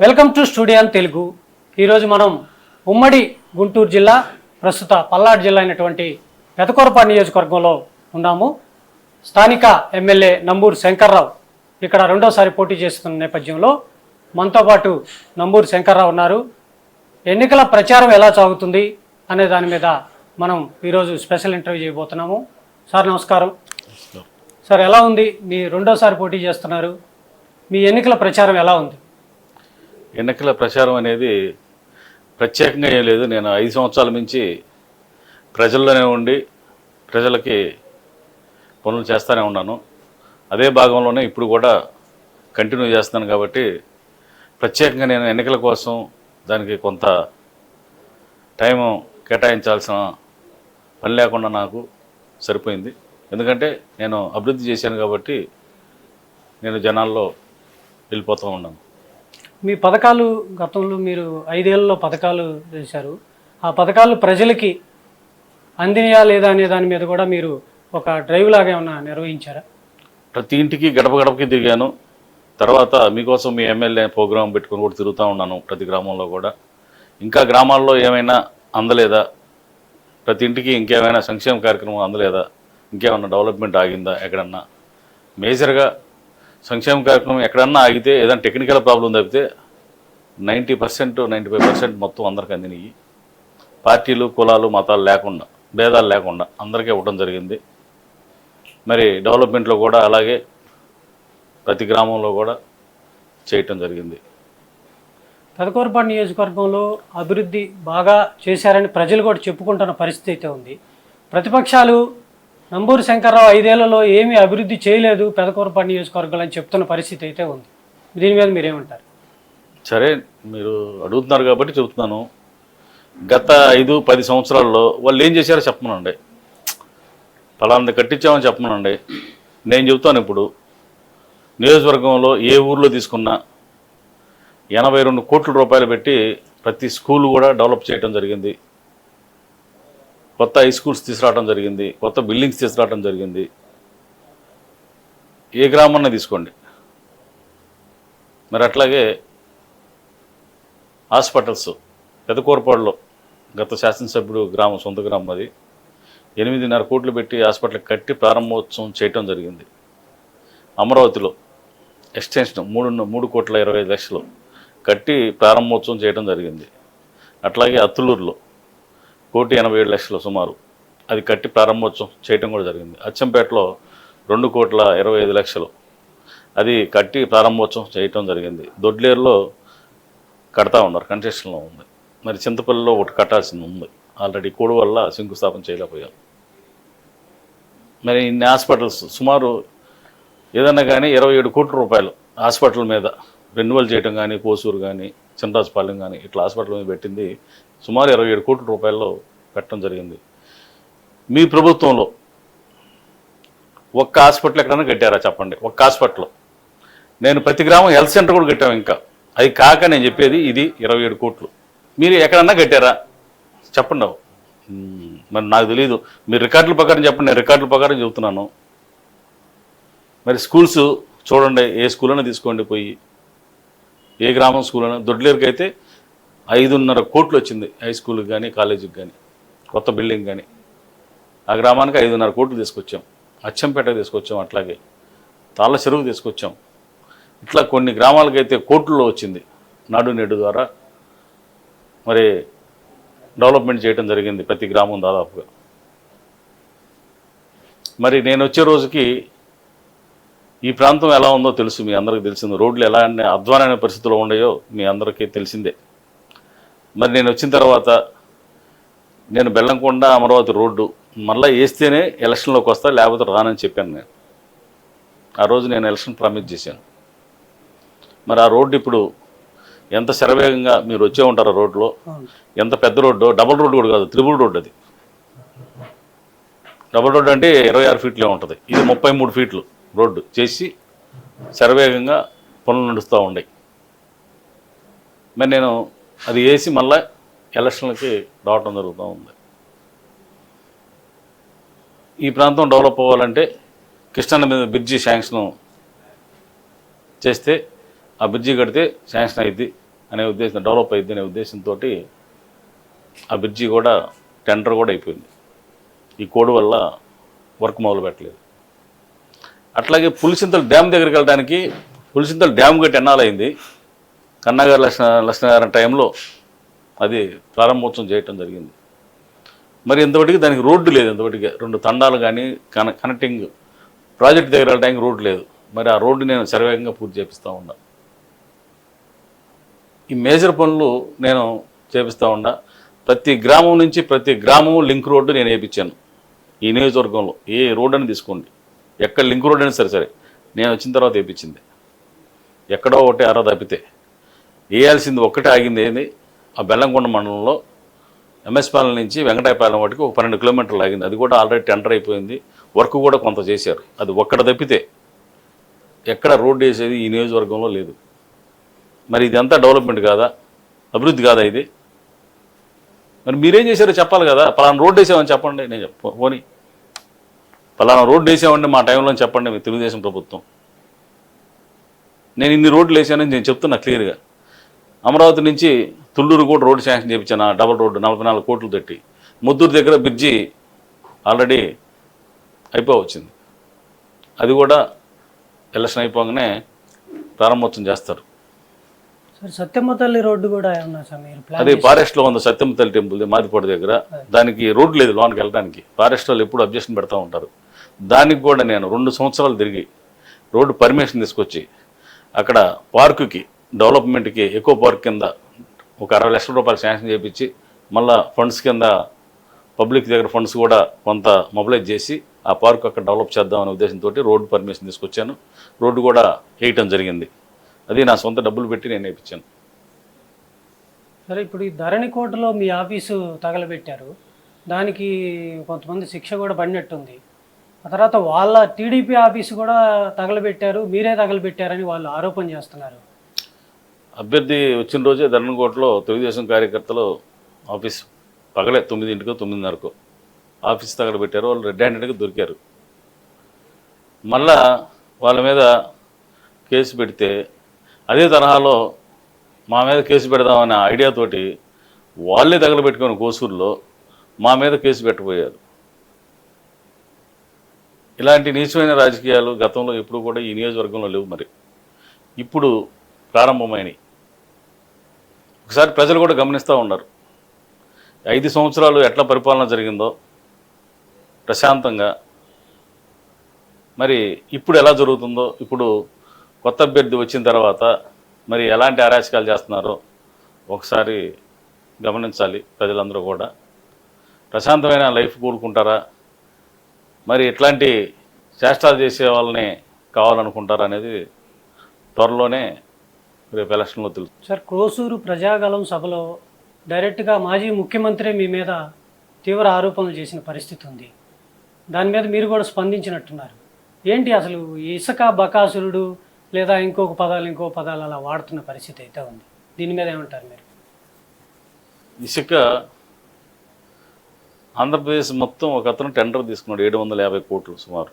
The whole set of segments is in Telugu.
Welcome to studio Telugu. ఈరోజు మనం ఉమ్మడి గుంటూరు జిల్లా, ప్రస్తుత పల్నాడు జిల్లా అయినటువంటి పెదకూరపాడు నియోజకవర్గంలో ఉన్నాము. స్థానిక ఎమ్మెల్యే నంబూరు శంకర్రావు ఇక్కడ రెండోసారి పోటీ చేస్తున్న నేపథ్యంలో మనతో పాటు నంబూరు శంకర్రావు ఉన్నారు. ఎన్నికల ప్రచారం ఎలా సాగుతుంది అనే దాని మీద మనం ఈరోజు స్పెషల్ ఇంటర్వ్యూ చేయబోతున్నాము. సార్ నమస్కారం. సార్ ఎలా ఉంది? మీ రెండోసారి పోటీ చేస్తున్నారు, మీ ఎన్నికల ప్రచారం ఎలా ఉంది? ఎన్నికల ప్రచారం అనేది ప్రత్యేకంగా ఏం లేదు. నేను 5 సంవత్సరాల నుంచి ప్రజల్లోనే ఉండి ప్రజలకి పనులు చేస్తూనే ఉన్నాను. అదే భాగంలోనే ఇప్పుడు కూడా కంటిన్యూ చేస్తున్నాను. కాబట్టి ప్రత్యేకంగా నేను ఎన్నికల కోసం దానికి కొంత టైం కేటాయించాల్సిన పని లేకుండా నాకు సరిపోయింది. ఎందుకంటే నేను అభివృద్ధి చేశాను కాబట్టి నేను జనాల్లో వెళ్ళిపోతూ ఉన్నాను. మీ పథకాలు గతంలో మీరు 5 ఏళ్లలో పథకాలు చేశారు. ఆ పథకాలు ప్రజలకి అందినయా లేదా అనే దాని మీద కూడా మీరు ఒక డ్రైవ్ లాగా ఏమన్నా నిర్వహించారా? ప్రతి ఇంటికి గడప గడపకి తిరిగాను. తర్వాత మీకోసం మీ ఎమ్మెల్యే ప్రోగ్రాం పెట్టుకుని కూడా తిరుగుతూ ఉన్నాను ప్రతి గ్రామంలో కూడా. ఇంకా గ్రామాల్లో ఏమైనా అందలేదా, ప్రతి ఇంటికి ఇంకేమైనా సంక్షేమ కార్యక్రమం అందలేదా, ఇంకేమైనా డెవలప్మెంట్ ఆగిందా, ఎక్కడన్నా మేజర్గా సంక్షేమ కార్యక్రమం ఎక్కడన్నా ఆగితే ఏదైనా టెక్నికల్ ప్రాబ్లం తప్పితే 90% 95% మొత్తం అందరికీ అందినాయి. పార్టీలు, కులాలు, మతాలు లేకుండా, భేదాలు లేకుండా అందరికీ ఇవ్వడం జరిగింది. మరి డెవలప్మెంట్లో కూడా అలాగే ప్రతి గ్రామంలో కూడా చేయటం జరిగింది. పెదకూరపాడు నియోజకవర్గంలో అభివృద్ధి బాగా చేశారని ప్రజలు కూడా చెప్పుకుంటున్న పరిస్థితి అయితే ఉంది. ప్రతిపక్షాలు నంబూరు శంకర్రావు 5 ఏళ్లలో ఏమీ అభివృద్ధి చేయలేదు పెదకూరపాడు నియోజకవర్గంలో అని చెప్తున్న పరిస్థితి అయితే ఉంది. దీని మీద మీరేమంటారు? సరే, మీరు అడుగుతున్నారు కాబట్టి చెబుతున్నాను. గత 5-10 సంవత్సరాల్లో వాళ్ళు ఏం చేశారో చెప్పమనండి. ఫలానా కట్టించామని చెప్పమనండి. నేను చెబుతాను. ఇప్పుడు నియోజకవర్గంలో ఏ ఊర్లో తీసుకున్నా 82 కోట్ల రూపాయలు పెట్టి ప్రతి స్కూల్ కూడా డెవలప్ చేయడం జరిగింది. కొత్త హై స్కూల్స్ తీసుకురావడం జరిగింది, కొత్త బిల్డింగ్స్ తీసుకురావడం జరిగింది. ఏ గ్రామాన్ని తీసుకోండి. మరి అట్లాగే హాస్పిటల్స్ పెదకూరపాడులో గత శాసనసభ్యుడు సొంత గ్రామం అది 8.5 కోట్లు పెట్టి హాస్పిటల్ కట్టి ప్రారంభోత్సవం చేయటం జరిగింది. అమరావతిలో ఎక్స్టెన్షన్ 3,25,00,000 కట్టి ప్రారంభోత్సవం చేయడం జరిగింది. అట్లాగే అత్తులూరులో 1,87,00,000 సుమారు అది కట్టి ప్రారంభోత్సవం చేయటం కూడా జరిగింది. అచ్చంపేటలో 2,25,00,000 అది కట్టి ప్రారంభోత్సవం చేయటం జరిగింది. దొడ్లేరులో కడతా ఉన్నారు, కన్స్ట్రక్షన్లో ఉంది. మరి చింతపల్లిలో ఒకటి కట్టాల్సింది ఉంది, ఆల్రెడీ కోడి వల్ల శంకుస్థాపన చేయలేకపోయాం. మరి ఇన్ని హాస్పిటల్స్ సుమారు ఏదన్నా కానీ 27 కోట్ల రూపాయలు హాస్పిటల్ మీద రెన్యువల్ చేయడం కానీ, కోసూరు కానీ, చినరాజపాలెం కానీ ఇట్లా హాస్పిటల్ మీద పెట్టింది సుమారు 27 కోట్ల రూపాయల్లో పెట్టడం జరిగింది. మీ ప్రభుత్వంలో ఒక్క హాస్పిటల్ ఎక్కడైనా కట్టారా చెప్పండి? ఒక్క హాస్పిటల్. నేను ప్రతి గ్రామం హెల్త్ సెంటర్ కూడా కట్టాము. ఇంకా అది కాక నేను చెప్పేది ఇది 27 కోట్లు. మీరు ఎక్కడన్నా కట్టారా చెప్పండి. మరి నాకు తెలియదు. మీరు రికార్డుల ప్రకారం చెప్పండి, నేను రికార్డుల ప్రకారం చెబుతున్నాను. మరి స్కూల్స్ చూడండి, ఏ స్కూల్ అయినా తీసుకోండి పోయి, ఏ గ్రామం స్కూల్ అయినా. దొడ్లేరుకి అయితే 5.5 కోట్లు వచ్చింది, హై స్కూల్కి కానీ కాలేజీకి కానీ, కొత్త బిల్డింగ్ కానీ. ఆ గ్రామానికి 5.5 కోట్లు తీసుకొచ్చాం. అచ్చంపేటకు తీసుకొచ్చాం, అట్లాగే తాళ్ళ చెరువుకు తీసుకొచ్చాం. ఇట్లా కొన్ని గ్రామాలకైతే కోట్లలో వచ్చింది. నాడు నేడు ద్వారా మరి డెవలప్మెంట్ చేయడం జరిగింది ప్రతి గ్రామం దాదాపుగా. మరి నేను వచ్చే రోజుకి ఈ ప్రాంతం ఎలా ఉందో తెలుసు, మీ అందరికీ తెలిసింది. రోడ్లు ఎలా అధ్వానమైన పరిస్థితుల్లో ఉన్నాయో మీ అందరికీ తెలిసిందే. మరి నేను వచ్చిన తర్వాత నేను బెల్లంకొండ అమరావతి రోడ్డు మళ్ళీ వేస్తేనే ఎలక్షన్లోకి వస్తా, లేకపోతే రానని చెప్పాను నేను. ఆ రోజు నేను ఎలక్షన్ ప్రామిస్ చేశాను. మరి ఆ రోడ్డు ఇప్పుడు ఎంత శరవేగంగా మీరు వచ్చే ఉంటారు. రోడ్లో ఎంత పెద్ద రోడ్డు, డబుల్ రోడ్డు కూడా కాదు, త్రిబుల్ రోడ్డు. అది డబుల్ రోడ్డు అంటే 26 ఫీట్లే ఉంటుంది. ఇది 33 ఫీట్లు రోడ్డు చేసి శరవేగంగా పనులు నడుస్తూ ఉన్నాయి. మరి నేను అది వేసి మళ్ళీ ఎలక్షన్లకి రావటం జరుగుతూ ఉంది. ఈ ప్రాంతం డెవలప్ అవ్వాలంటే కృష్ణా మీద బ్రిడ్జి శాంక్షన్ చేస్తే ఆ బ్రిడ్జి కడితే శాంక్షన్ అయింది. అనే ఉద్దేశం, డెవలప్ అయ్యింది అనే ఉద్దేశంతో ఆ బ్రిడ్జి కూడా టెండర్ కూడా అయిపోయింది. ఈ కోడ్ వల్ల వర్క్ మొదలు పెట్టలేదు. అట్లాగే పులిచింతల డ్యామ్ దగ్గరికి వెళ్ళడానికి, పులిచింతల డ్యామ్ గట్టి ఎన్నాలైంది, కన్నగారు లక్ష్మీనారాయణ టైంలో అది ప్రారంభోత్సవం చేయటం జరిగింది. మరి ఇంతవరకు దానికి రోడ్డు లేదు. ఇంతవరకు 2 తండాలు కానీ కనెక్టింగ్ ప్రాజెక్ట్ దగ్గర వెళ్ళడానికి రోడ్డు లేదు. మరి ఆ రోడ్డు నేను శరవేగంగా పూర్తి చేపిస్తూ ఉన్నా. ఈ మేజర్ పనులు నేను చేపిస్తూ ఉన్నా. ప్రతి గ్రామం నుంచి ప్రతి గ్రామం లింక్ రోడ్డు నేను వేయించాను. ఈ నియోజకవర్గంలో ఏ రోడ్డు అని తీసుకోండి, ఎక్కడ లింక్ రోడ్ అయినా సరే నేను వచ్చిన తర్వాత వేయించింది. ఎక్కడో ఒకటి అర తప్పితే వేయాల్సింది ఒక్కటే ఆగింది. ఏంది, ఆ బెల్లంకొండ మండలంలో ఎంఎస్పాలెం నుంచి వెంకటాయపాలెం వాటికి ఒక 12 కిలోమీటర్లు ఆగింది. అది కూడా ఆల్రెడీ టెండర్ అయిపోయింది. వర్క్ కూడా కొంత చేశారు. అది ఒక్కడ తప్పితే ఎక్కడ రోడ్డు వేసేది ఈ నియోజకవర్గంలో లేదు. మరి ఇదంతా డెవలప్మెంట్ కాదా, అభివృద్ధి కాదా ఇది? మరి మీరేం చేశారో చెప్పాలి కదా. పలానా రోడ్డు వేసామని చెప్పండి. నేను పోనీ పలానా రోడ్డు వేసామండి మా టైంలో చెప్పండి. మీ తెలుగుదేశం ప్రభుత్వం నేను ఇన్ని రోడ్లు వేసానని నేను చెప్తున్నా క్లియర్గా. అమరావతి నుంచి తుళ్ళూరు కూడా రోడ్డు శాంక్షన్ చేయించాను, డబుల్ రోడ్డు 44 కోట్లు తట్టి. ముద్దూరు దగ్గర బ్రిడ్జి ఆల్రెడీ అయిపోవచ్చింది. అది కూడా ఎలక్షన్ అయిపోగానే ప్రారంభోత్సవం చేస్తారు. సార్ సత్యమ్మ తల్లి రోడ్డు కూడా ఏమన్నా సార్ మీరు ప్లాన్ అది ఫారెస్ట్లో ఉంది. సత్యమ్మ తల్లి టెంపుల్ మాదిపాడు దగ్గర, దానికి రోడ్డు లేదు లోనికి వెళ్ళడానికి. ఫారెస్ట్ వాళ్ళు ఎప్పుడు అబ్జెక్షన్ పెడతా ఉంటారు. దానికి కూడా నేను 2 సంవత్సరాలు తిరిగి రోడ్డు పర్మిషన్ తీసుకొచ్చి అక్కడ పార్కుకి డెవలప్మెంట్కి ఎకో పార్క్ కింద ఒక 60 లక్షల రూపాయలు శాంక్షన్ చేయించి మళ్ళీ ఫండ్స్ కింద పబ్లిక్ దగ్గర ఫండ్స్ కూడా కొంత మొబిలైజ్ చేసి ఆ పార్క్ అక్కడ డెవలప్ చేద్దామనే ఉద్దేశంతో రోడ్డు పర్మిషన్ తీసుకొచ్చాను. రోడ్డు కూడా వేయటం జరిగింది. అది నా సొంత డబ్బులు పెట్టి నేను వేయించాను. సరే, ఇప్పుడు ఈ ధరణికోటలో మీ ఆఫీసు తగలబెట్టారు, దానికి కొంతమంది శిక్ష కూడా పడినట్టుంది. ఆ తర్వాత వాళ్ళ టీడీపీ ఆఫీసు కూడా తగలబెట్టారు, మీరే తగలబెట్టారని వాళ్ళు ఆరోపణ చేస్తున్నారు. అభ్యర్థి వచ్చిన రోజే ధరణికోటలో తెలుగుదేశం కార్యకర్తలు ఆఫీస్ పగలే 9 9:30 ఆఫీస్ తగలబెట్టారు. వాళ్ళు రెడ్ హ్యాండెడ్గా దొరికారు. మళ్ళా వాళ్ళ మీద కేసు పెడితే అదే తరహాలో మా మీద కేసు పెడదామనే ఐడియాతోటి వాళ్ళే తగలబెట్టుకొని కోసూరులో మా మీద కేసు పెట్టబోయారు. ఇలాంటి నీచమైన రాజకీయాలు గతంలో ఎప్పుడు కూడా ఈ నియోజకవర్గంలో లేవు. మరి ఇప్పుడు ప్రారంభమైనవి. ఒకసారి ప్రజలు కూడా గమనిస్తూ ఉన్నారు 5 సంవత్సరాలు ఎట్లా పరిపాలన జరిగిందో ప్రశాంతంగా. మరి ఇప్పుడు ఎలా జరుగుతుందో, ఇప్పుడు కొత్త అభ్యర్థి వచ్చిన తర్వాత మరి ఎలాంటి అరాచకాలు చేస్తున్నారో ఒకసారి గమనించాలి ప్రజలందరూ కూడా. ప్రశాంతమైన లైఫ్ కోరుకుంటారా, మరి ఇట్లాంటి చేష్టాలు చేసే వాళ్ళని కావాలనుకుంటారా అనేది త్వరలోనే రేపు ఎలక్షన్లో తెలుస్తుంది. సార్, క్రోసూరు ప్రజాగలం సభలో డైరెక్ట్గా మాజీ ముఖ్యమంత్రి మీ మీద తీవ్ర ఆరోపణలు చేసిన పరిస్థితి ఉంది. దాని మీద మీరు కూడా స్పందించినట్టున్నారు. ఏంటి అసలు ఇసుక బకాసురుడు లేదా ఇంకో పదాలు అలా వాడుతున్న పరిస్థితి అయితే ఉంది. దీని మీద ఏమంటారు మీరు? ఇసుక ఆంధ్రప్రదేశ్ మొత్తం ఒక అతను టెండర్ తీసుకున్నాడు 750 కోట్లు సుమారు.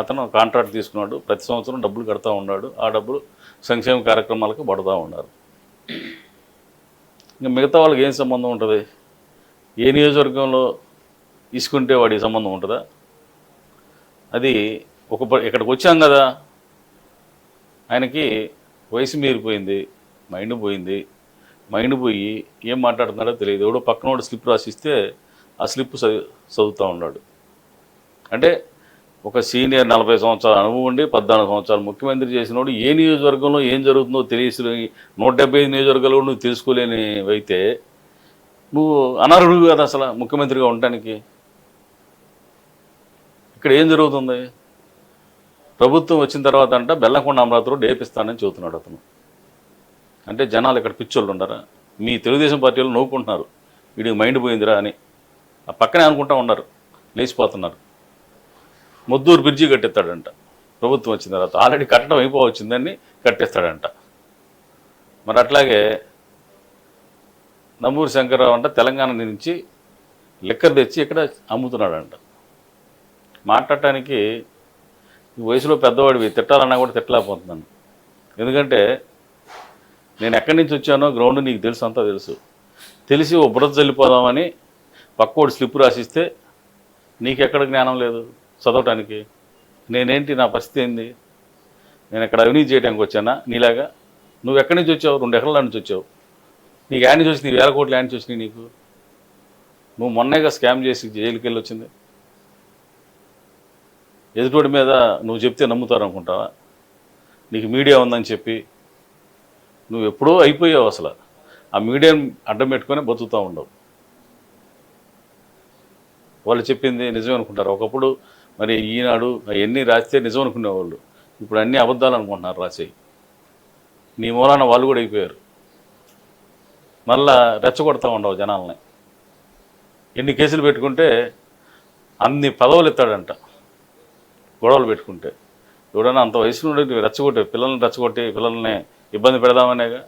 అతను కాంట్రాక్ట్ తీసుకున్నాడు. ప్రతి సంవత్సరం డబ్బులు కడతా ఉన్నాడు. ఆ డబ్బులు సంక్షేమ కార్యక్రమాలకు పడుతూ ఉన్నారు. ఇంకా మిగతా వాళ్ళకి ఏం సంబంధం ఉంటుంది? ఏ నియోజకవర్గంలో ఇసుకుంటే వాడికి సంబంధం ఉంటుందా? అది ఇక్కడికి వచ్చాం కదా, ఆయనకి వయసు మీరిపోయింది, మైండ్ పోయి ఏం మాట్లాడుతున్నాడో తెలియదు. ఎవడో పక్కనోడు స్లిప్ రాసిస్తే ఆ స్లిప్ చదువుతూ ఉన్నాడు. అంటే ఒక సీనియర్ 40 సంవత్సరాల అనుభవం ఉండి 14 సంవత్సరాలు ముఖ్యమంత్రి చేసినోడు ఏ నియోజకవర్గంలో ఏం జరుగుతుందో తెలిసి 175 నియోజకవర్గాలు నువ్వు తెలుసుకోలేని అయితే నువ్వు అనర్హుడు కదా అసలు ముఖ్యమంత్రిగా ఉండటానికి. ఇక్కడ ఏం జరుగుతుంది? ప్రభుత్వం వచ్చిన తర్వాత అంట బెల్లంకొండ అమరావతి రోడ్డు వేపిస్తానని చెబుతున్నాడు అతను. అంటే జనాలు ఇక్కడ పిచ్చోళ్ళు ఉండరా? మీ తెలుగుదేశం పార్టీలు నవ్వుకుంటున్నారు వీడికి మైండ్ పోయిందిరా అని. ఆ పక్కనే అనుకుంటా ఉన్నారు, లేచిపోతున్నారు. ముద్దూరు బ్రిడ్జి కట్టేస్తాడంట ప్రభుత్వం వచ్చిన తర్వాత. ఆల్రెడీ కట్టడం అయిపోవచ్చిందని కట్టేస్తాడంట. మరి అట్లాగే నంబూరు శంకర్రావు అంట తెలంగాణ నుంచి లిక్కర్ తెచ్చి ఇక్కడ అమ్ముతున్నాడంట. మాట్లాడటానికి ఈ వయసులో పెద్దవాడివి తిట్టాలన్నా కూడా తిట్టలేకపోతున్నాను. ఎందుకంటే నేను ఎక్కడి నుంచి వచ్చానో గ్రౌండ్ నీకు తెలుసు, అంతా తెలుసు. తెలిసి ఓ బురద చల్లిపోదామని పక్కోడు స్లిప్ రాసిస్తే నీకెక్కడ జ్ఞానం లేదు చదవటానికి? నేనేంటి, నా పరిస్థితి ఏంది? నేను ఎక్కడ అవినీతి చేయడానికి వచ్చానా నీలాగా? నువ్వు ఎక్కడి నుంచి వచ్చావు? 2 ఎకరాల నుంచి వచ్చావు. నీకు యాడ్ నుంచి వచ్చినాయి, 1000 కోట్లు యాడ్ నుంచి వచ్చినాయి నీకు. నువ్వు మొన్నేగా స్కామ్ చేసి జైలుకి వెళ్ళి వచ్చింది. ఎదుటోడి మీద నువ్వు చెప్తే నమ్ముతారు అనుకుంటావా? నీకు మీడియా ఉందని చెప్పి నువ్వు ఎప్పుడో అయిపోయావు. అసలు ఆ మీడియాని అడ్డం పెట్టుకొని బతుకుతూ ఉండవు. వాళ్ళు చెప్పింది నిజం అనుకుంటారు. ఒకప్పుడు మరి ఈనాడు అవన్నీ రాస్తే నిజం అనుకునేవాళ్ళు, ఇప్పుడు అన్నీ అబద్ధాలు అనుకుంటున్నారు రాసేయి. నీ మూలాన వాళ్ళు కూడా అయిపోయారు. మళ్ళా రెచ్చగొడతా ఉండవు జనాలని. ఎన్ని కేసులు పెట్టుకుంటే అన్ని పదవులు ఎత్తాడంట గొడవలు పెట్టుకుంటే. ఎవడన్నా అంత వయసు నుండి రెచ్చగొట్టే పిల్లల్ని రెచ్చగొట్టి పిల్లల్ని ఇబ్బంది పెడదామనేగా.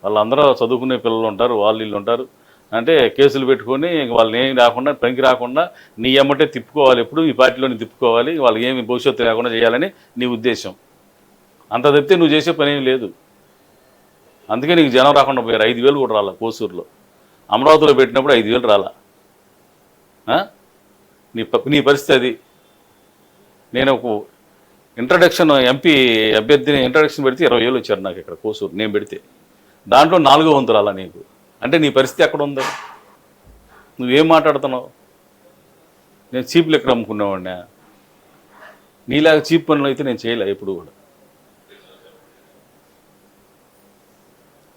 వాళ్ళందరూ చదువుకునే పిల్లలు ఉంటారు, వాళ్ళు వీళ్ళు ఉంటారు. అంటే కేసులు పెట్టుకొని వాళ్ళని ఏమి రాకుండా, పనికి రాకుండా నీ ఎమ్మటే తిప్పుకోవాలి, ఎప్పుడు ఈ పార్టీలోని తిప్పుకోవాలి, వాళ్ళకి ఏమి భవిష్యత్తు లేకుండా చేయాలని నీ ఉద్దేశం. అంత తప్పితే నువ్వు చేసే పని ఏం లేదు. అందుకే నీకు జనం రాకుండా పోయారు. 5,000 కూడా రాలా కోసూరులో. అమరావతిలో పెట్టినప్పుడు 5,000 రాలా. నీ పరిస్థితి అది. నేను ఒక ఇంట్రడక్షన్ ఎంపీ అభ్యర్థిని ఇంట్రడక్షన్ పెడితే 20,000 వచ్చారు నాకు ఇక్కడ కోసూరు. నేను పెడితే దాంట్లో 4వ వంతు రాలా నీకు. అంటే నీ పరిస్థితి ఎక్కడ ఉంది? నువ్వేం మాట్లాడుతున్నావు? నేను చీప్ లెక్కలు అమ్ముకునేవాడినా? నీలాగా చీప్ పనులు అయితే నేను చేయలే ఎప్పుడు కూడా.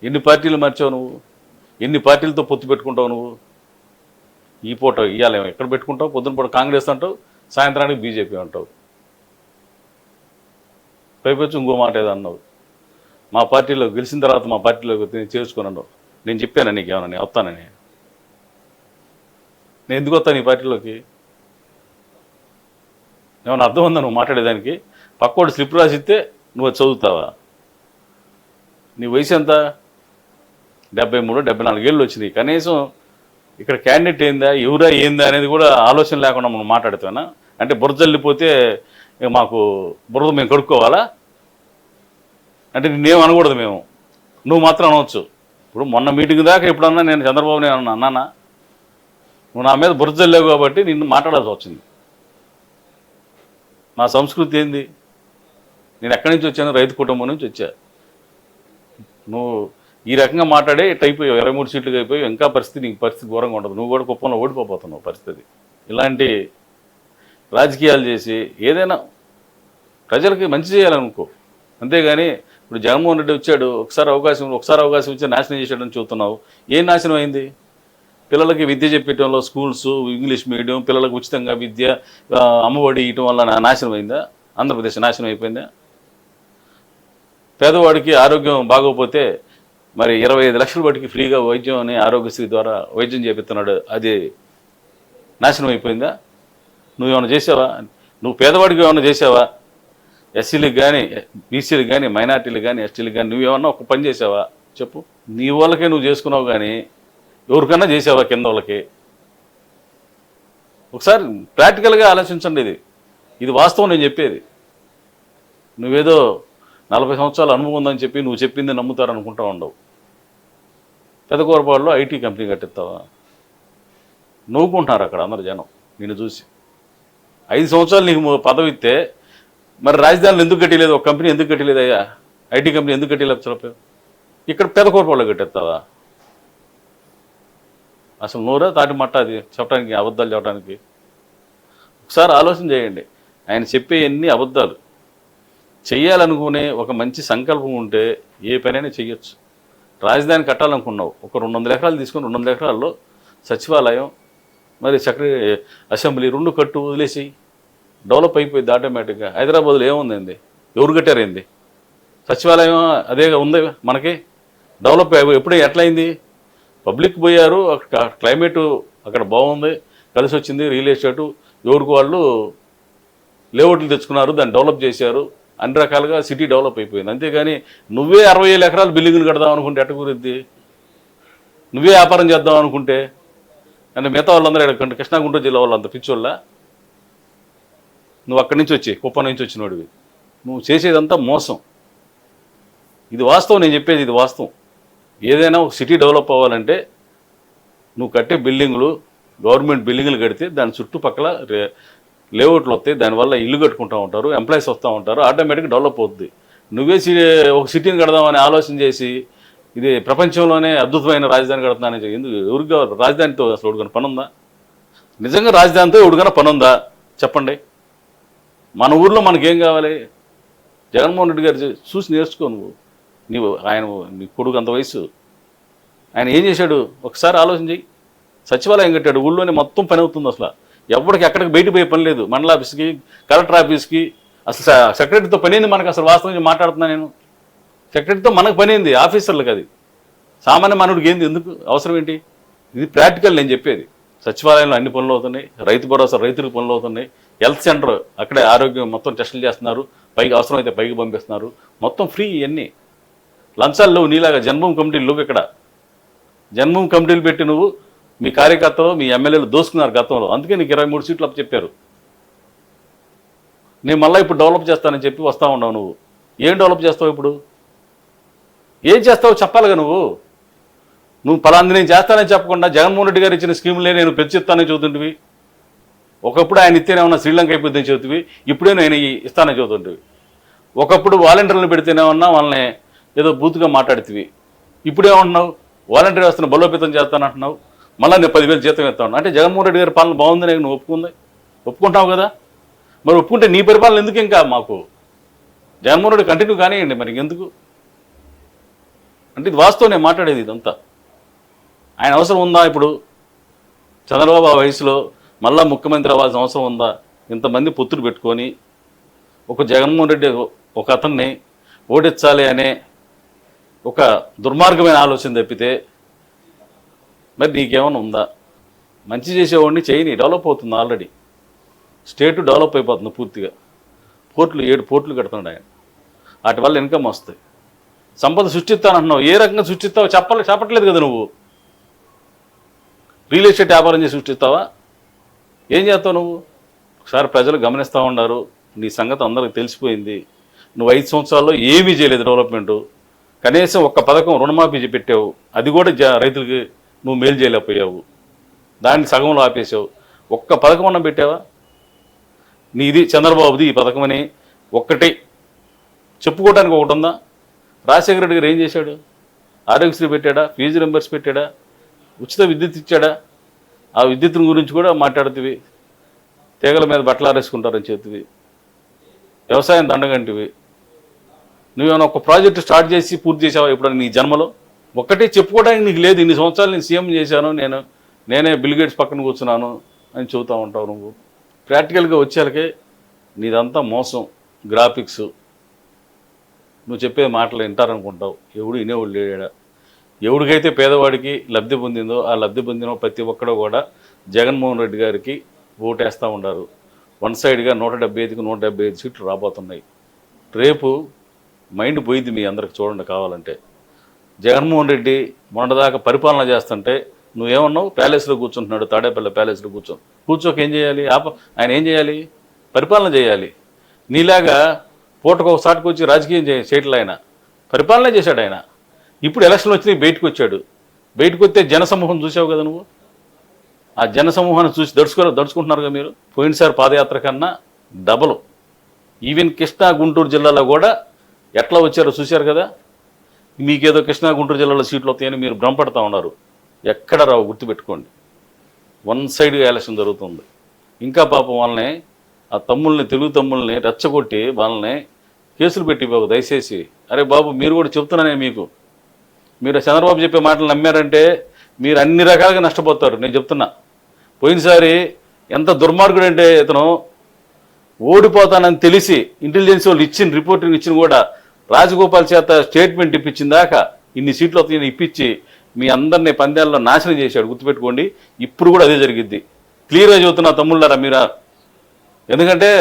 ఎన్ని పార్టీలు మార్చావు నువ్వు? ఎన్ని పార్టీలతో పొత్తు పెట్టుకుంటావు నువ్వు? ఈ పూట ఇవ్వాలి ఎక్కడ పెట్టుకుంటావు? పొద్దున పూట కాంగ్రెస్ అంటావు, సాయంత్రానికి బీజేపీ అంటావు. పైపొచ్చి ఇంకో మాట ఏదో అన్నావు, మా పార్టీలో గెలిచిన తర్వాత మా పార్టీలోకి చేర్చుకున్నావు. నేను చెప్పాను నీకు ఏమన్నా నేను వస్తానని? నేను ఎందుకు వస్తాను నీ పార్టీలోకి? ఏమన్నా అర్థం ఉందా నువ్వు మాట్లాడేదానికి? పక్కోడు స్లిప్ రాసిస్తే నువ్వు చదువుతావా? నీ వయసు ఎంత? 73, 74 ఏళ్ళు వచ్చినాయి. కనీసం ఇక్కడ క్యాండిడేట్ ఏందా, ఎవరా ఏందా అనేది కూడా ఆలోచన లేకుండా మనం మాట్లాడుతానా? అంటే బురద చల్లిపోతే మాకు బురద మేము కడుక్కోవాలా? అంటే నిన్నేం అనకూడదు మేము, నువ్వు మాత్రం అనవచ్చు. ఇప్పుడు మొన్న మీటింగ్ దాకా ఎప్పుడన్నా నేను చంద్రబాబు నేను అన్నానా? నువ్వు నా మీద బురద చల్లావు కాబట్టి నిన్ను మాట్లాడాల్సి వచ్చింది. నా సంస్కృతి ఏంది? నేను ఎక్కడి నుంచి వచ్చాను? రైతు కుటుంబం నుంచి వచ్చా. నువ్వు ఈ రకంగా మాట్లాడే ఇట్ అయిపోయావు, 23 సీట్లుగా అయిపోయావు. ఇంకా పరిస్థితి నీకు పరిస్థితి ఘోరంగా ఉండదు. నువ్వు కూడా కుప్పంలో ఓడిపోతున్నావు పరిస్థితి. ఇలాంటి రాజకీయాలు చేసి ఏదైనా ప్రజలకి మంచి చేయాలనుకో, అంతేగాని ఇప్పుడు జగన్మోహన్ రెడ్డి వచ్చాడు, ఒకసారి అవకాశం ఇచ్చి నాశనం చేసాడని చూస్తున్నావు. ఏం నాశనం అయింది? పిల్లలకి విద్య చెప్పేయటంలో స్కూల్స్, ఇంగ్లీష్ మీడియం, పిల్లలకు ఉచితంగా విద్య, అమ్మఒడి ఇవ్వటం వల్ల నాశనం అయిందా? ఆంధ్రప్రదేశ్ నాశనం అయిపోయిందా? పేదవాడికి ఆరోగ్యం బాగోకపోతే మరి 25 లక్షల బట్టికి ఫ్రీగా వైద్యం అని ఆరోగ్యశ్రీ ద్వారా వైద్యం చేపిస్తున్నాడు, అది నాశనం అయిపోయిందా? నువ్వేమైనా చేసావా? నువ్వు పేదవాడికి ఏమైనా చేసావా? ఎస్సీలకు కానీ, బీసీలకు కానీ, మైనార్టీలకు కానీ, ఎస్టీలకు కానీ నువ్వేమన్నా ఒక పని చేసావా చెప్పు? నీ వాళ్ళకే నువ్వు చేసుకున్నావు కానీ ఎవరికన్నా చేసావా కింద వాళ్ళకి? ఒకసారి ప్రాక్టికల్గా ఆలోచించండి. ఇది వాస్తవం నేను చెప్పేది. నువ్వేదో 40 సంవత్సరాల అనుభవం ఉందని చెప్పి నువ్వు చెప్పింది నమ్ముతారు అనుకుంటా ఉండవు. పెదకూరపాడులో ఐటీ కంపెనీ కట్టిస్తావా? నవ్వుకుంటున్నారు అక్కడ అందరు జనం నిన్ను చూసి. 5 సంవత్సరాలు నీకు పదవి ఇస్తే మరి రాజధానిలో ఎందుకు కట్టలేదు? ఒక కంపెనీ ఎందుకు కట్టలేదయ్యా? ఐటీ కంపెనీ ఎందుకు కట్టలేదు చెప్పావు? ఇక్కడ పెదకూరపాడులో కట్టేస్తావా? అసలు నోరా తాటి మట్ట అది చెప్పడానికి, అబద్ధాలు చెప్పడానికి? ఒకసారి ఆలోచన చేయండి. ఆయన చెప్పే ఎన్ని అబద్ధాలు. చెయ్యాలనుకునే ఒక మంచి సంకల్పం ఉంటే ఏ పనైనా చెయ్యొచ్చు. రాజధాని కట్టాలనుకున్నావు, ఒక 200 ఎకరాలు తీసుకొని 200 ఎకరాల్లో సచివాలయం, మరి అసెంబ్లీ 2 కట్టు, వదిలేసి డెవలప్ అయిపోయింది ఆటోమేటిక్గా. హైదరాబాద్లో ఏముందండి? ఎవరు కట్టారేంది? సచివాలయం అదే ఉంది మనకి. డెవలప్ ఎప్పుడే ఎట్లయింది? పబ్లిక్ పోయారు, అక్కడ క్లైమేటు అక్కడ బాగుంది, కలిసి వచ్చింది. రియల్ ఎస్టేటు ఎవరికి వాళ్ళు లేఅవుట్లు తెచ్చుకున్నారు, దాన్ని డెవలప్ చేశారు. అన్ని రకాలుగా సిటీ డెవలప్ అయిపోయింది. అంతేగాని నువ్వే 60,000 ఎకరాలు బిల్డింగులు కడదాం అనుకుంటే ఎట్ట కుదిరిద్ది? నువ్వే వ్యాపారం చేద్దాం అనుకుంటే? అంటే మిగతా వాళ్ళందరూ ఎక్కడ కృష్ణా గుంటూరు జిల్లా వాళ్ళంత పిచ్చోళ్ళ? నువ్వు అక్కడి నుంచి వచ్చి కుప్పం నుంచి వచ్చినోడివి. నువ్వు చేసేదంతా మోసం. ఇది వాస్తవం, నేను చెప్పేది ఇది వాస్తవం. ఏదైనా ఒక సిటీ డెవలప్ అవ్వాలంటే నువ్వు కట్టే బిల్డింగులు, గవర్నమెంట్ బిల్డింగులు కడితే దాని చుట్టుపక్కల లేఅవుట్లు వస్తాయి, దానివల్ల ఇల్లు కట్టుకుంటూ ఉంటారు, ఎంప్లాయీస్ వస్తూ ఉంటారు, ఆటోమేటిక్గా డెవలప్ అవుతుంది. నువ్వే ఒక సిటీని కడదామని ఆలోచన చేసి ఇది ప్రపంచంలోనే అద్భుతమైన రాజధాని కడుతున్నానని ఎందుకు ఎవరికి కావాలి? రాజధానితో అసలు ఎవరికైనా పని ఉందా? నిజంగా రాజధానితో ఎవరికైనా పని ఉందా చెప్పండి. మన ఊర్లో మనకేం కావాలి? జగన్మోహన్ రెడ్డి గారు చూసి నేర్చుకో. నీవు ఆయన నీ కొడుకు అంత వయసు, ఆయన ఏం చేశాడు ఒకసారి ఆలోచన చెయ్యి. సచివాలయం కట్టాడు, ఊళ్ళోనే మొత్తం పని అవుతుంది. అసలు ఎవరికి ఎక్కడికి బయట పోయే పని లేదు. మండల ఆఫీస్కి, కలెక్టర్ ఆఫీస్కి, అసలు సెక్రటరీతో పని ఏంది మనకు? అసలు వాస్తవంగా మాట్లాడుతున్నాను నేను. సెక్రటరీతో మనకు పని ఏంది? ఆఫీసర్లకు. అది సామాన్య మానవుడికి ఏంది? ఎందుకు అవసరం ఏంటి? ఇది ప్రాక్టికల్ నేను చెప్పేది. సచివాలయంలో అన్ని పనులు అవుతున్నాయి, రైతు భరోసా రైతులకు పనులు అవుతున్నాయి, హెల్త్ సెంటర్ అక్కడే ఆరోగ్యం మొత్తం టెస్టులు చేస్తున్నారు, పైకి అవసరమైతే పైకి పంపిస్తున్నారు, మొత్తం ఫ్రీ. ఇవన్నీ లంచాలు లేవు. నీలాగా జన్మభూమి కమిటీలు లేవు. ఇక్కడ జన్మభూమి కమిటీలు పెట్టి నువ్వు మీ కార్యకర్తలు, మీ ఎమ్మెల్యేలు దోసుకున్నారు గతంలో. అందుకే నీకు 23 సీట్లు అప్పు చెప్పారు. నేను మళ్ళీ ఇప్పుడు డెవలప్ చేస్తానని చెప్పి వస్తూ ఉన్నావు. నువ్వు ఏం డెవలప్ చేస్తావు? ఇప్పుడు ఏం చేస్తావు చెప్పాలిగా. నువ్వు పలాంది నేను చేస్తానని చెప్పకుండా జగన్మోహన్ రెడ్డి గారు ఇచ్చిన స్కీములే నేను పెంచిస్తానని చెబుతుంటివి. ఒకప్పుడు ఆయన ఇస్తేనే ఉన్నా శ్రీలంక అయిపోద్దని చెబుతుంది, ఇప్పుడే నేను ఇస్తానని చెబుతుంటివి. ఒకప్పుడు వాలంటీర్లను పెడితేనే ఉన్నా వాళ్ళని ఏదో బూతుగా మాట్లాడుతుంది, ఇప్పుడేమంటున్నావు? వాలంటీర్ వ్యవస్థను బలోపేతం చేస్తానంటున్నావు, మళ్ళీ నేను 10,000 జీతం ఇస్తాను అంటే జగన్మోహన్ రెడ్డి గారి పాలన బాగుందని నువ్వు ఒప్పుకుంటావు కదా. మరి ఒప్పుకుంటే నీ పరిపాలన ఎందుకు? ఇంకా మాకు జగన్మోహన్ రెడ్డి కంటిన్యూ కానివ్వండి. మరి ఎందుకు అంటే ఇది వాస్తవం నేను మాట్లాడేది. ఇదంతా ఆయన అవసరం ఉందా? ఇప్పుడు చంద్రబాబు ఆ వయసులో మళ్ళా ముఖ్యమంత్రి అవ్వాల్సిన అవసరం ఉందా? ఇంతమంది పొత్తులు పెట్టుకొని ఒక జగన్మోహన్ రెడ్డి ఒక అతన్ని ఓడించాలి అనే ఒక దుర్మార్గమైన ఆలోచన తప్పితే మరి నీకేమైనా ఉందా? మంచి చేసేవాడిని చేయని, డెవలప్ అవుతుంది. ఆల్రెడీ స్టేట్ డెవలప్ అయిపోతుంది పూర్తిగా. పోర్టులు 7 పోర్టులు కడుతున్నాడు ఆయన. వాటి వల్ల ఇన్కమ్ వస్తాయి. సంపద సృష్టిస్తానంటున్నావు. ఏ రకంగా సృష్టిస్తావో చెప్పట్లేదు కదా. నువ్వు రియల్ ఎస్టేట్ వ్యాపారం చేసి సృష్టిస్తావా? ఏం చేస్తావు నువ్వు? ఒకసారి ప్రజలు గమనిస్తూ ఉన్నారు. నీ సంగతి అందరికి తెలిసిపోయింది. నువ్వు 5 సంవత్సరాల్లో ఏమీ చేయలేదు డెవలప్మెంటు. కనీసం ఒక్క పథకం రుణమాఫీ పెట్టావు, అది కూడా రైతులకి నువ్వు మేలు చేయలేకపోయావు. దాన్ని సగంలో ఆపేసావు. ఒక్క పథకం అన్న పెట్టావా? నీది చంద్రబాబుది ఈ పథకం అని ఒక్కటి చెప్పుకోవడానికి ఒకటి ఉందా? రాజశేఖర రెడ్డి గారు ఏం చేశాడు? ఆరోగ్యశ్రీ పెట్టాడా? ఫీజు రింబర్స్ పెట్టాడా? ఉచిత విద్యుత్ ఇచ్చాడా? ఆ విద్యుత్తుని గురించి కూడా మాట్లాడుతుంది. తీగల మీద బట్టలు ఆరేసుకుంటారని చెప్తుంది. వ్యవసాయం దండగంటివి. నువ్వేమైనా ఒక ప్రాజెక్టు స్టార్ట్ చేసి పూర్తి చేసావా ఇప్పుడు నీ జన్మలో? ఒక్కటే చెప్పుకోవడానికి నీకు లేదు. ఇన్ని సంవత్సరాలు నేను సీఎం చేశాను, నేనే బిల్ గేట్స్ పక్కన కూర్చున్నాను అని చెబుతూ ఉంటావు. నువ్వు ప్రాక్టికల్గా వచ్చేళ్ళకే నీదంతా మోసం, గ్రాఫిక్స్. నువ్వు చెప్పే మాటలు వింటారనుకుంటావు. ఎవడు వినేవాళ్ళు లేడా? ఎవడికైతే పేదవాడికి లబ్ధి పొందిందో ఆ లబ్ధి పొందిన ప్రతి ఒక్కడో కూడా జగన్మోహన్ రెడ్డి గారికి ఓటేస్తూ ఉన్నారు. వన్ సైడ్గా 175కి 175 సీట్లు రాబోతున్నాయి. రేపు మైండ్ పోయింది మీ అందరికి. చూడండి కావాలంటే. జగన్మోహన్ రెడ్డి మొన్నదాకా పరిపాలన చేస్తుంటే నువ్వేమన్నావు? ప్యాలెస్లో కూర్చుంటున్నాడు, తాడేపల్లి ప్యాలెస్లో కూర్చోక ఏం చేయాలి? ఆయన ఏం చేయాలి? పరిపాలన చేయాలి. నీలాగా పూటకు ఒకసారికి వచ్చి రాజకీయం చేయట్లే. ఆయన పరిపాలన చేశాడు. ఆయన ఇప్పుడు ఎలక్షన్లు వచ్చినాయి, బయటకు వచ్చాడు. బయటకు వస్తే జనసమూహం చూసావు కదా నువ్వు. ఆ జనసమూహాన్ని చూసి దడుచుకుంటున్నారుగా మీరు. పోయినసారి పాదయాత్ర కన్నా డబల్. ఈవెన్ కృష్ణా గుంటూరు జిల్లాలో కూడా ఎట్లా వచ్చారో చూశారు కదా. మీకేదో కృష్ణా గుంటూరు జిల్లాలో సీట్లు వస్తాయని మీరు భ్రమపడతా ఉన్నారు. ఎక్కడ రావు, గుర్తుపెట్టుకోండి. వన్ సైడ్గా ఎలక్షన్ జరుగుతుంది. ఇంకా పాపం వాళ్ళని, ఆ తమ్ముళ్ళని, తెలుగు తమ్ముళ్ళని రెచ్చగొట్టి వాళ్ళని కేసులు పెట్టి బాబు దయచేసి. అరే బాబు, మీరు కూడా చెప్తున్నానే, మీరు చంద్రబాబు చెప్పే మాటలు నమ్మారంటే మీరు అన్ని రకాలుగా నష్టపోతారు. నేను చెప్తున్నా. పోయినసారి ఎంత దుర్మార్గుడు అంటే ఇతను ఓడిపోతానని తెలిసి ఇంటెలిజెన్స్ వాళ్ళు ఇచ్చిన రిపోర్టింగ్ ఇచ్చిన కూడా రాజగోపాల్ చేత స్టేట్మెంట్ ఇప్పించిన దాకా ఇన్ని సీట్లు వస్తాయని ఇప్పించి మీ అందరినీ పందేళ్ళలో నాశనం చేశాడు. గుర్తుపెట్టుకోండి. ఇప్పుడు కూడా అదే జరిగిద్ది. క్లియర్గా చెబుతున్నా తమ్ముళ్ళారా మీరా. ఎందుకంటే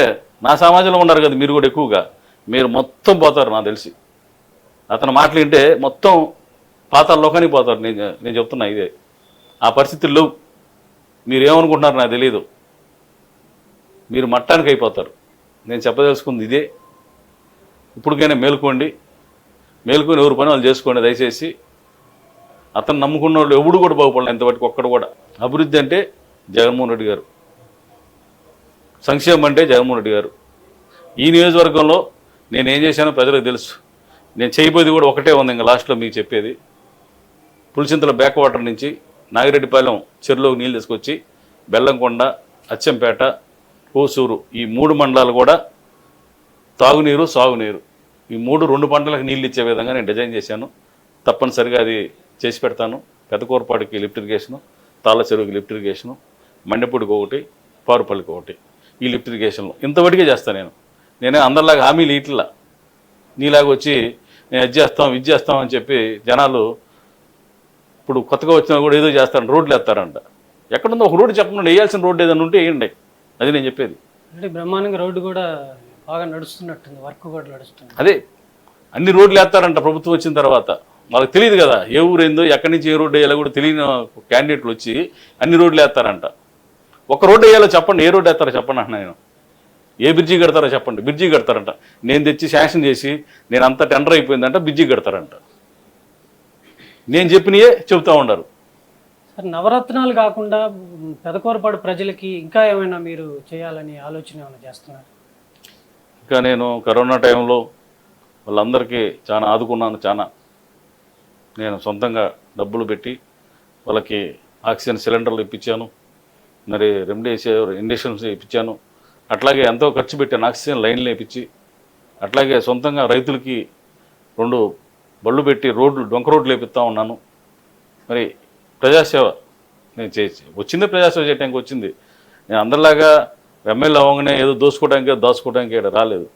నా సమాజంలో ఉన్నారు కదా మీరు కూడా ఎక్కువగా. మీరు మొత్తం పోతారు నాకు తెలిసి. అతను మాటలు వింటే మొత్తం పాతాళలోకానికి పోతారు. నేను చెప్తున్నా ఇదే. ఆ పరిస్థితుల్లో మీరేమనుకుంటున్నారు నాకు తెలియదు. మీరు మట్టానికి అయిపోతారు. నేను చెప్పదలుచుకుంది ఇదే. ఇప్పటికైనా మేలుకోండి. మేలుకొని ఎవరు పని వాళ్ళు చేసుకోండి దయచేసి. అతను నమ్ముకున్న వాళ్ళు ఎవడు కూడా బాగుపడలేదు ఇంతవరకు ఒక్కడు కూడా. అభివృద్ధి అంటే జగన్మోహన్ రెడ్డి గారు, సంక్షేమం అంటే జగన్మోహన్ రెడ్డి గారు. ఈ నియోజకవర్గంలో నేను ఏం చేశానో ప్రజలకు తెలుసు. నేను చేయబోయేది కూడా ఒకటే ఉంది, ఇంకా లాస్ట్లో మీకు చెప్పేది. పులిచింతల బ్యాక్ వాటర్ నుంచి నాగిరెడ్డిపాలెం చెరువులోకి నీళ్ళు తీసుకొచ్చి బెల్లంకొండ, అచ్చంపేట, కోసూరు ఈ 3 మండలాలు కూడా తాగునీరు, సాగునీరు ఈ 2 పంటలకు నీళ్ళు ఇచ్చే విధంగా నేను డిజైన్ చేశాను. తప్పనిసరిగా అది చేసి పెడతాను. పెదకూరపాడికి లిఫ్ట్ ఇరిగేషను, తాళ్ళ చెరువుకి లిఫ్ట్ ఇరిగేషను, మండెపూడికి ఒకటి, పారుపల్లికి ఒకటి, ఈ లిఫ్ట్ ఇరిగేషన్లో ఇంతవరకే చేస్తాను. నేనే అందరిలాగా హామీలు ఇట్లా నీలాగా వచ్చి నేను అది చేస్తాం ఇది చేస్తాం అని చెప్పి జనాలు ఇప్పుడు కొత్తగా వచ్చినా కూడా ఏదో చేస్తారంట, రోడ్లు వేస్తారంట. ఎక్కడుందో ఒక రోడ్డు చెప్పకుండా వేయాల్సిన రోడ్డు ఏదైనా ఉంటే వేయండి, అది నేను చెప్పేది. అంటే బ్రహ్మాండంగా రోడ్డు కూడా బాగా నడుస్తున్నట్టుంది, వర్క్ కూడా నడుస్తుంది. అదే అన్ని రోడ్లు వేస్తారంట ప్రభుత్వం వచ్చిన తర్వాత. వాళ్ళకి తెలియదు కదా ఏ ఊరేందో, ఎక్కడి నుంచి ఏ రోడ్డు వేయాలో కూడా తెలియని క్యాండిడేట్లు వచ్చి అన్ని రోడ్లు వేస్తారంట. ఒక రోడ్డు వేయాలో చెప్పండి, ఏ రోడ్డు వేస్తారో చెప్పండి అంటున్నా నేను. ఏ బ్రిడ్జి కడతారో చెప్పండి, బ్రిడ్జి కడతారంట. నేను తెచ్చి శాంక్షన్ చేసి నేను అంతా టెండర్ అయిపోయిందంట, బ్రిడ్జి కడతారంట. నేను చెప్పినయే చెబుతూ ఉండరు. సార్, నవరత్నాలు కాకుండా పెదకూరపాడు ప్రజలకి ఇంకా ఏమైనా మీరు చేయాలని ఆలోచన ఏమైనా చేస్తున్నారు? ఇంకా నేను కరోనా టైంలో వాళ్ళందరికీ చాలా ఆదుకున్నాను. నేను సొంతంగా డబ్బులు పెట్టి వాళ్ళకి ఆక్సిజన్ సిలిండర్లు ఇప్పించాను, మరి రెమ్డెసివిర్ ఇంజక్షన్స్ ఇప్పించాను. అట్లాగే ఎంతో ఖర్చు పెట్టాను ఆక్సిజన్ లైన్లు ఇప్పించి. అట్లాగే సొంతంగా రైతులకి 2 బళ్ళు పెట్టి డొంక రోడ్లు వేపిస్తూ ఉన్నాను. మరి ప్రజాసేవ నేను చేసి వచ్చిందే ప్రజాసేవ చేయడానికి వచ్చింది. నేను అందరిలాగా ఎమ్మెల్యే అవ్వగానే ఏదో దాచుకోవడానికి ఇక్కడ రాలేదు.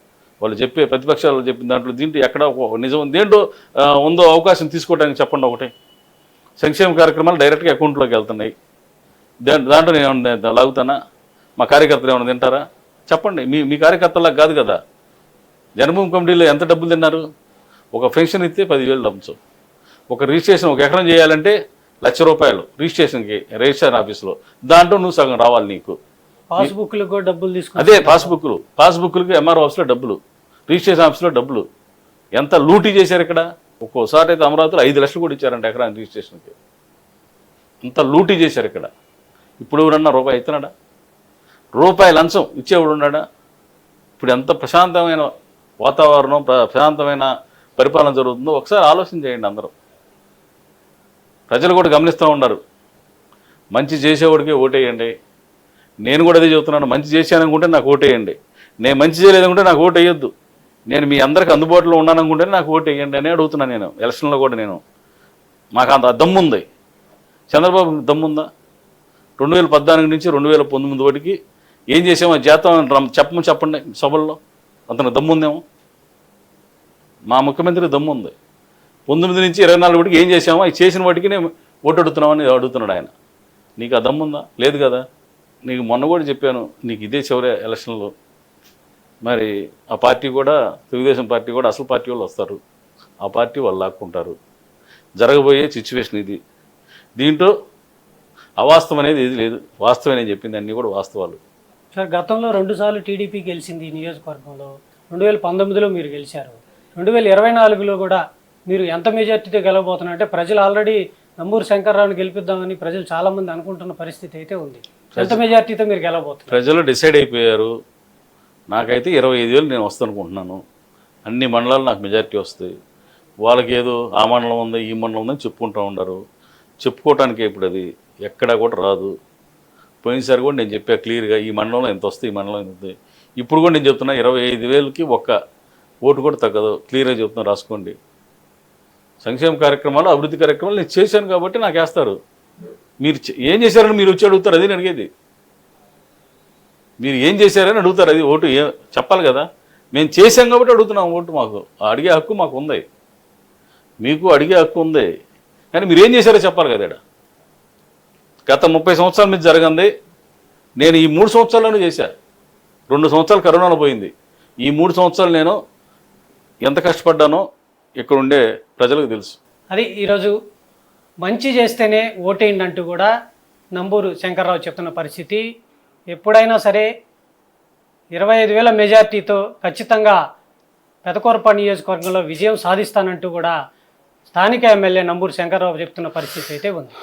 వాళ్ళు చెప్పే ప్రతిపక్షాలు చెప్పిన దాంట్లో దీంట్లో ఎక్కడ నిజం దేంట్లో ఉందో అవకాశం తీసుకోవడానికి చెప్పండి. ఒకటే సంక్షేమ కార్యక్రమాలు డైరెక్ట్గా అకౌంట్లోకి వెళ్తున్నాయి. దాంట్లో నేను లాగుతానా? మా కార్యకర్తలు ఏమైనా తింటారా? చెప్పండి. మీ కార్యకర్తలకు కాదు కదా. జన్మభూమి కమిటీలో ఎంత డబ్బులు తిన్నారు? ఒక పెన్షన్ ఇస్తే 10,000 డబ్బు. ఒక రిజిస్ట్రేషన్ 1 ఎకరం చేయాలంటే ₹1,00,000 రిజిస్ట్రేషన్కి, రిజిస్ట్రేషన్ ఆఫీస్లో. దాంట్లో నువ్వు సగం రావాలి నీకు. పాస్బుక్లు కూడా డబ్బులు తీసుకు అదే పాస్బుక్లకి ఎంఆర్ఓ ఆఫీస్లో డబ్బులు, రిజిస్ట్రేషన్ ఆఫీస్లో డబ్బులు. ఎంత లూటీ చేశారు ఇక్కడ. ఒక్కోసారి అయితే అమరావతిలో 5 లక్షలు కూడా ఇచ్చారంట ఎకరానికి రిజిస్ట్రేషన్కి. అంత లూటీ చేశారు ఇక్కడ. ఇప్పుడు ఎవరన్నా రూపాయి ఇస్తున్నాడా? రూపాయి లంచం ఇచ్చేవాడు ఉన్నాడా? ఇప్పుడు ఎంత ప్రశాంతమైన వాతావరణం, ప్రశాంతమైన పరిపాలన జరుగుతుందో ఒకసారి ఆలోచన చేయండి అందరూ. ప్రజలు కూడా గమనిస్తూ ఉన్నారు. మంచి చేసేవాడికి ఓటేయండి. నేను కూడా అదే చెబుతున్నాను. మంచి చేశాననుకుంటే నాకు ఓటేయండి. నేను మంచి చేయలేదనుకుంటే నాకు ఓటు వేయొద్దు. నేను మీ అందరికి అందుబాటులో ఉన్నాననుకుంటే నాకు ఓటు వేయండి అని అడుగుతున్నాను. నేను ఎలక్షన్లో కూడా మాకు అంత దమ్ముంది. చంద్రబాబు దమ్ముందా? 2014 నుంచి 2019 వరకు ఏం చేసామో చేద్దాం చెప్పండి సభల్లో. అతను దమ్ముందేమో. మా ముఖ్యమంత్రి దమ్ముంది. 19 నుంచి 24 వరకు ఏం చేసామో అవి చేసిన వాటికి నేను ఓటు అడుగుతున్నామని అడుగుతున్నాడు ఆయన. నీకు ఆ దమ్ముందా? లేదు కదా. నీకు మొన్న కూడా చెప్పాను, నీకు ఇదే చివరి ఎలక్షన్లో. మరి ఆ పార్టీ కూడా, తెలుగుదేశం పార్టీ కూడా అసలు పార్టీ వాళ్ళు వస్తారు. ఆ పార్టీ వాళ్ళు లాక్కుంటారు. జరగబోయే సిచ్యువేషన్ ఇది. దీంట్లో అవాస్తవం అనేది ఏది లేదు. వాస్తవం నేను చెప్పింది అన్నీ కూడా వాస్తవాలు. సార్, గతంలో 2 సార్లు టీడీపీ గెలిచింది ఈ నియోజకవర్గంలో. 2019లో మీరు గెలిచారు. 2024లో కూడా మీరు ఎంత మెజార్టీతో గెలవబోతున్నారంటే ప్రజలు ఆల్రెడీ నంబూరు శంకర్రావుని గెలిపిద్దామని ప్రజలు చాలామంది అనుకుంటున్న పరిస్థితి అయితే ఉంది. ఎంత మెజార్టీతో మీరు గెలవబోతున్నారు? ప్రజలు డిసైడ్ అయిపోయారు. నాకైతే 25,000 నేను వస్తాను అనుకుంటున్నాను. అన్ని మండలాలు నాకు మెజార్టీ వస్తాయి. వాళ్ళకి ఏదో ఆ మండలం ఉంది, ఈ మండలం ఉందని చెప్పుకుంటూ ఉండరు. చెప్పుకోవటానికి ఇప్పుడు అది ఎక్కడా కూడా రాదు. పోయినసారి కూడా నేను చెప్పా క్లియర్గా, ఈ మండలంలో ఎంత వస్తాయి, ఈ మండలం ఎంత వస్తాయి. ఇప్పుడు కూడా నేను చెప్తున్నా 25,000కి ఒక్క ఓటు కూడా తగ్గదు. క్లియర్గా చెప్తున్నా, రాసుకోండి. సంక్షేమ కార్యక్రమాలు, అభివృద్ధి కార్యక్రమాలు నేను చేశాను కాబట్టి నాకు వేస్తారు. మీరు ఏం చేశారని మీరు వచ్చి అడుగుతారు. అది నేను అడిగేది. మీరు ఏం చేశారని అడుగుతారు. అది ఓటు చెప్పాలి కదా. మేము చేశాం కాబట్టి అడుగుతున్నాం ఓటు. మాకు అడిగే హక్కు మాకు ఉంది, మీకు అడిగే హక్కు ఉంది. కానీ మీరు ఏం చేశారో చెప్పాలి కదా. ఇక్కడ గత 30 సంవత్సరాల మీద జరగంది నేను ఈ 3 సంవత్సరాల్లోనే చేశా. 2 సంవత్సరాలు కరోనాలో పోయింది. ఈ 3 సంవత్సరాలు నేను ఎంత కష్టపడ్డానో ఇక్కడ ఉండే ప్రజలకు తెలుసు. అది ఈరోజు మంచి చేస్తేనే ఓటేయండి అంటూ కూడా నంబూరు శంకర్రావు చెప్తున్న పరిస్థితి. ఎప్పుడైనా సరే 25,000 మెజార్టీతో ఖచ్చితంగా పెదకూరపాడు నియోజకవర్గంలో విజయం సాధిస్తానంటూ కూడా స్థానిక ఎమ్మెల్యే నంబూరు శంకర్రావు చెప్తున్న పరిస్థితి అయితే ఉంది.